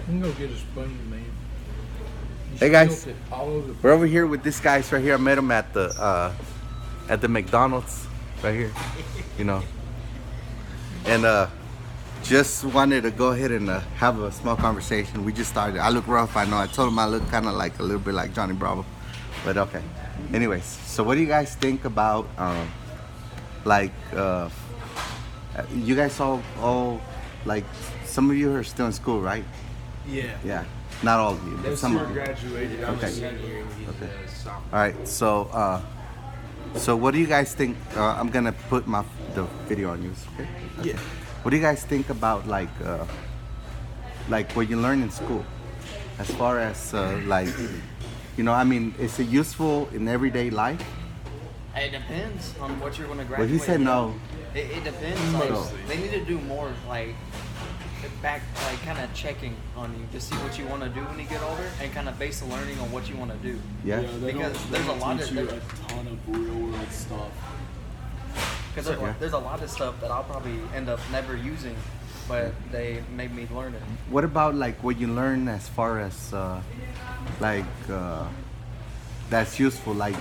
can go get a spoon, man. You Hey guys, spilt it all over the we're over here with this guys right here. I met him at the McDonald's right here, you know, and just wanted to go ahead and have a small conversation. We just started. I look rough, I know. I told him I look kind of like a little bit like Johnny Bravo, but okay. Anyways, so what do you guys think about like you guys all like some of you are still in school, right? Yeah. Yeah, not all of you, but Those some two of are you. graduated. I'm Okay. a senior and he's Okay. a sophomore. All right, so what do you guys think? I'm gonna put the video on you, okay? Yeah. What do you guys think about like what you learn in school, as far as like, you know, I mean, is it useful in everyday life? It depends on what you're going to Well, graduate. he said no. It depends. Like, Mostly. they need to do more, like kind of checking on you to see what you want to do when you get older, and kind of base the learning on what you want to do. Yeah. they Because don't, there's they a don't lot teach of- you there- a ton of real world stuff. Because Yeah. there's a lot of stuff that I'll probably end up never using, but they made me learn it. What about like what you learn as far as like that's useful? Like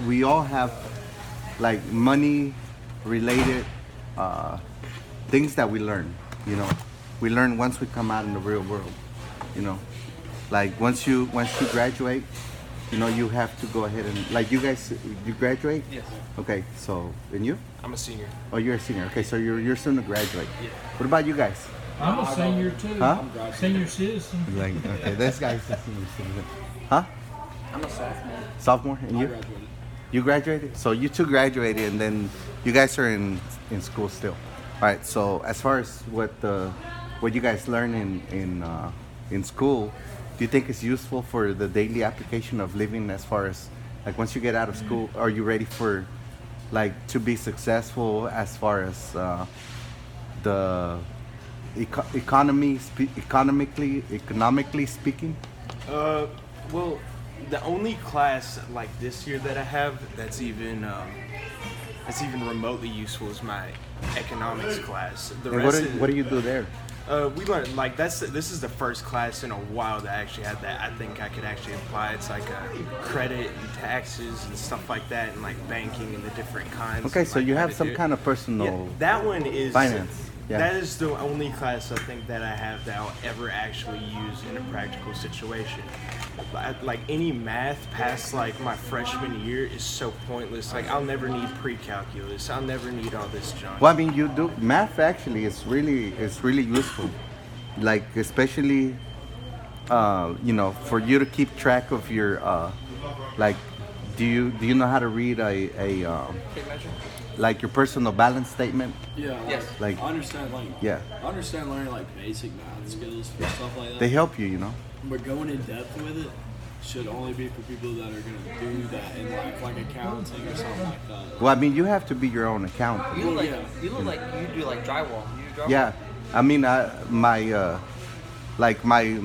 we all have like money related things that we learn. You know, we learn once we come out in the real world. You know, like once you graduate, you know, you have to go ahead and like you guys, you graduate. Yes. Okay, so and you? I'm a senior. Oh, you're a senior. Okay, so you're soon to graduate. Yeah. What about you guys? I'm a senior too. Huh? Senior citizen. Like, okay, this guy's a senior citizen. Huh? I'm a sophomore. Sophomore? And I you? graduated. You graduated? So you two graduated, and then you guys are in school still. All right. So as far as what you guys learn in school, do you think it's useful for the daily application of living? As far as like once you get out of school, are you ready for like to be successful as far as the economically speaking? Well, the only class like this year that I have that's even remotely useful is my economics class. The And rest what do you do there? we learned like this is the first class in a while that I actually had that I think I could actually apply. It's like credit and taxes and stuff like that, and like banking and the different kinds. Okay, and, so like, you how have to some do it. kind of personal. Yeah, that one is finance. Yeah. That is the only class I think that I have that I'll ever actually use in a practical situation. Like any math past like my freshman year is so pointless. Like I'll never need pre-calculus. I'll never need all this junk. Well, I mean, you do math. Actually, it's really useful. Like especially, you know, for you to keep track of your, like, do you know how to read a Tape measure? like your personal balance statement? Yeah. Yes. Like- I understand Yeah. I understand learning like basic math skills and stuff like that. They help you, you know. But going in depth with it should only be for people that are gonna do that in like accounting or something like that. Well, I mean, you have to be your own accountant. You look like yeah. you look like you do like drywall. You do drywall? Yeah, I mean,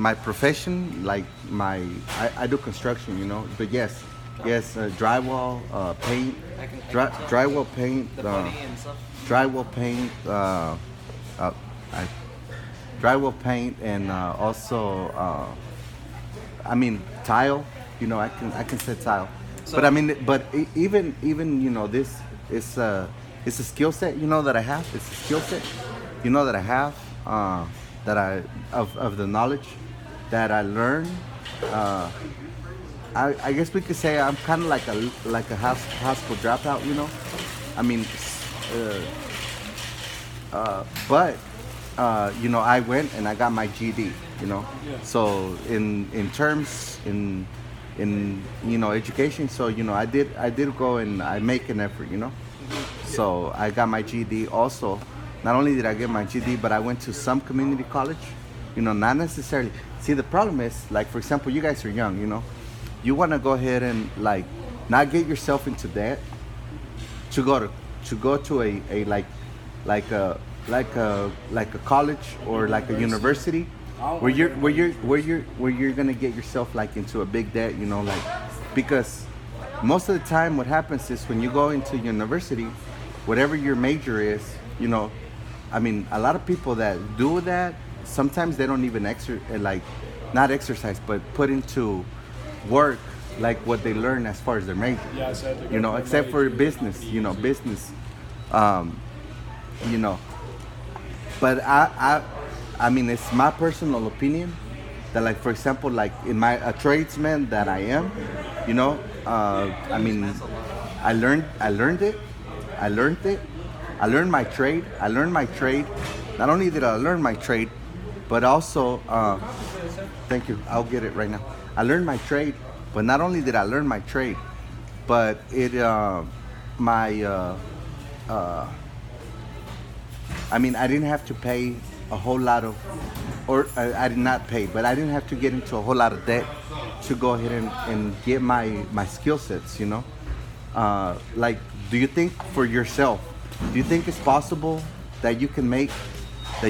my profession, like I do construction, you know. But yes, drywall, paint, I can drywall paint, the putty and stuff. drywall paint, drywall paint, and also, I mean, tile. You know, I can set tile. So- But I mean, even you know, this is it's a skill set. You know that I have. It's a skill set. You know that I have. That of the knowledge that I learned. I guess we could say I'm kind of like a high school dropout. You know, I mean, but you know, I went and I got my GD. You know, Yeah. so in terms in you know education. So you know, I did go and I make an effort. You know, so I got my GD also. Not only did I get my GD, but I went to some community college. You know, not necessarily. See, the problem is, like for example, you guys are young. You know, you want to go ahead and like not get yourself into debt to go to a like a college or like a university where you're gonna get yourself like into a big debt. You know, like because most of the time what happens is when you go into university, whatever your major is, you know, I mean, a lot of people that do that, sometimes they don't even not exercise, but put into work like what they learn as far as their major. Yeah, so I have to go You know, for except for major, business. how many You know, years. business. You know, but I mean, it's my personal opinion that, like, for example, like in a tradesman that I am, you know, I mean, I learned it. I learned my trade. Not only did I learn my trade, but also, thank you. I'll get it right now. I learned my trade, but not only did I learn my trade, but I mean, I didn't have to pay a whole lot of, or I did not pay, but I didn't have to get into a whole lot of debt to go ahead and get my skill sets, you know? Like, do you think for yourself, do you think it's possible that you can make a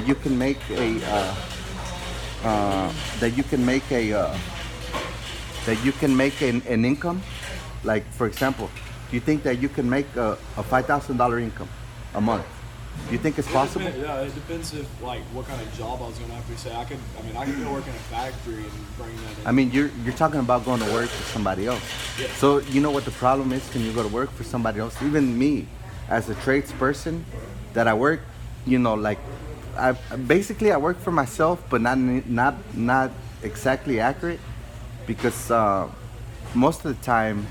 an income? Like, for example, do you think that you can make a $5,000 income a month? Do you think it's possible? Yeah, it depends if like what kind of job I was gonna have to say. I could go work in a factory and bring that in. I mean, you're talking about going to work for somebody else. Yeah. So you know what the problem is when you go to work for somebody else. Even me, as a tradesperson, that I work, you know, like I work for myself, but not exactly accurate, because most of the time,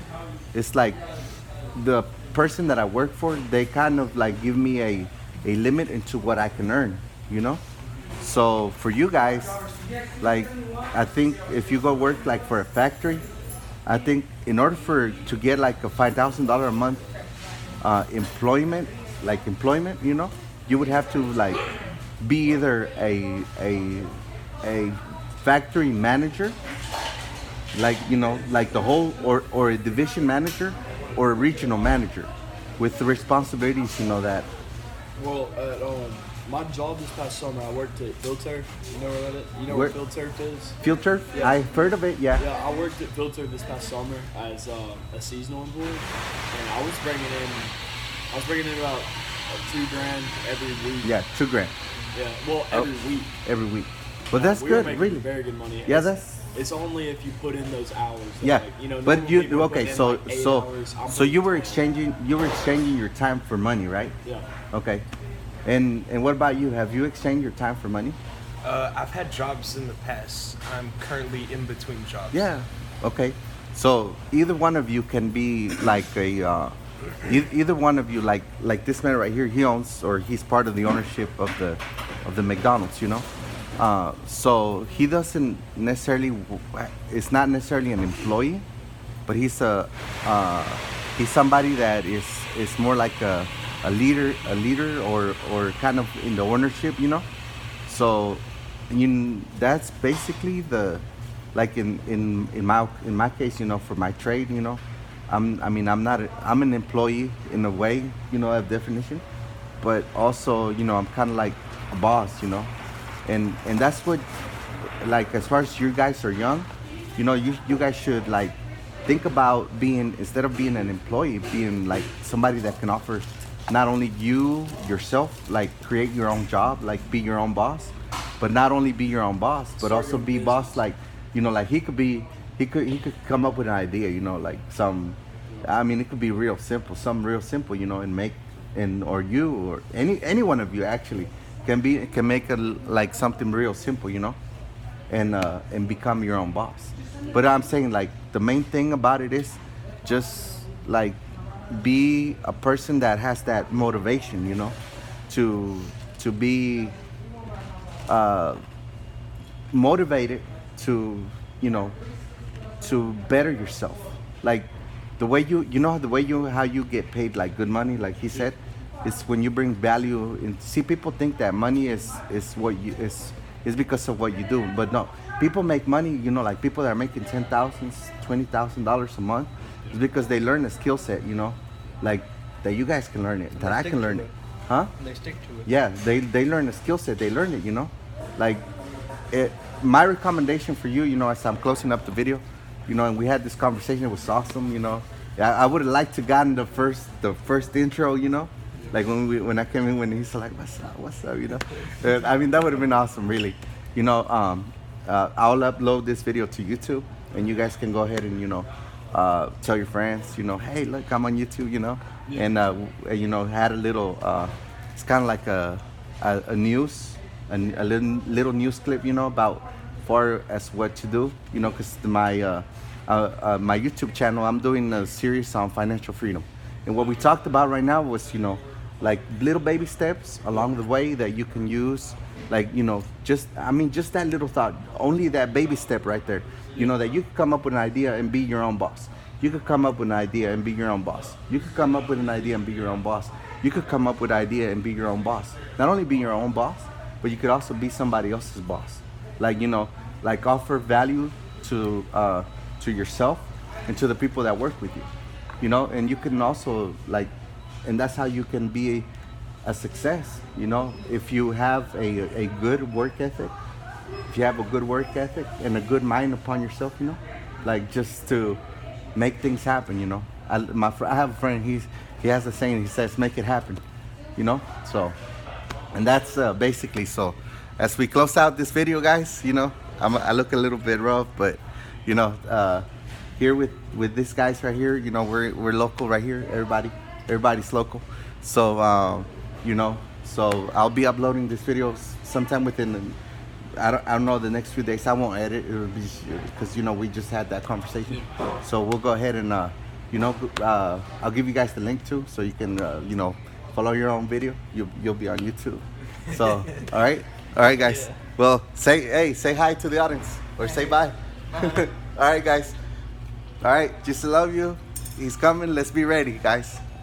it's like the person that I work for, they kind of like give me a limit into what I can earn, you know? So for you guys, like, I think if you go work like for a factory, I think in order to get like a $5,000 a month employment, you know, you would have to like be either a factory manager, like, you know, like the whole, or a division manager, or a regional manager with the responsibilities, you know, that. Well, at my job this past summer, I worked at Filter. You know where that is? You know Where- what Filter is? Field turf? Yeah. I've heard of it, yeah. Yeah, I worked at Filter this past summer as a seasonal employee, and I was bringing in about $2,000 every week. Yeah, $2,000 Yeah, well, every week. every week. But that's We were good, making really. very good money. Yeah, It's only if you put in those hours. Yeah, Like, you know, but normal you people put okay? in So like 8 hours. I'm you were putting 10. exchanging your time for money, right? Yeah. Okay, and what about you? Have you exchanged your time for money? I've had jobs in the past. I'm currently in between jobs. Yeah. Okay. So either one of you can be like either one of you, like this man right here. He owns, or he's part of the ownership of the McDonald's. You know. So he doesn't necessarily. It's not necessarily an employee, but he's somebody that is more like a leader, or kind of in the ownership. You know. So, that's basically like in my case, you know, for my trade, you know, I'm an employee in a way, you know, of definition, but also, you know, I'm kind of like a boss, you know, and that's what, like, as far as you guys are young, you know, you guys should like think about being, instead of being an employee, being like somebody that can offer not only you yourself, like create your own job, like be your own boss, but not only be your own boss, but also be boss, like, you know, like he could come up with an idea, you know, like it could be something real simple, you know, or you, or any one of you actually can make it like something real simple, you know, and become your own boss. But I'm saying, like, the main thing about it is just like be a person that has that motivation, you know, to be motivated to, you know, to better yourself. Like the way how you get paid like good money, like he said, is when you bring value. And see, people think that money is what you is because of what you do, but no. People make money, you know, like people that are making $10,000, $20,000 a month, is because they learn a skill set, you know, like that you guys can learn it, that I can learn it, huh? They stick to it. Yeah, they learn a skill set, they learn it, you know, like my recommendation for you, you know, as I'm closing up the video, you know, and we had this conversation, it was awesome, you know. I would have liked to gotten the first intro, you know, like when I came in, when he's like, what's up, you know. I mean, that would have been awesome, really. I'll upload this video to YouTube, and you guys can go ahead and tell your friends, hey, look, I'm on YouTube, and had a little. It's kind of like a news, a little news clip, about far as what to do, because my my YouTube channel, I'm doing a series on financial freedom, and what we talked about right now was, like little baby steps along the way that you can use, like just that little thought, only that baby step right there, that you could come up with an idea and be your own boss. You could come up with an idea and be your own boss. You could come up with an idea and be your own boss. You could come up with an idea and be your own boss. Not only be your own boss, but you could also be somebody else's boss. Like like offer value to yourself and to the people that work with you. And you can also and that's how you can be a success. If you have a good work ethic, if you have a good work ethic and a good mind upon yourself, like just to make things happen. I have a friend. He has a saying. He says, "Make it happen." So, and that's basically so. As we close out this video, guys, I look a little bit rough, but here with these guys right here, we're local right here. Everybody's local. So so I'll be uploading this video sometime within I don't know, the next few days. I won't edit. It'll be because we just had that conversation. So we'll go ahead and I'll give you guys the link too, so you can follow your own video. You'll be on YouTube. So all right, guys. Yeah. Well, say hi to the audience or say bye. All right, guys. All right, just love you. He's coming. Let's be ready, guys.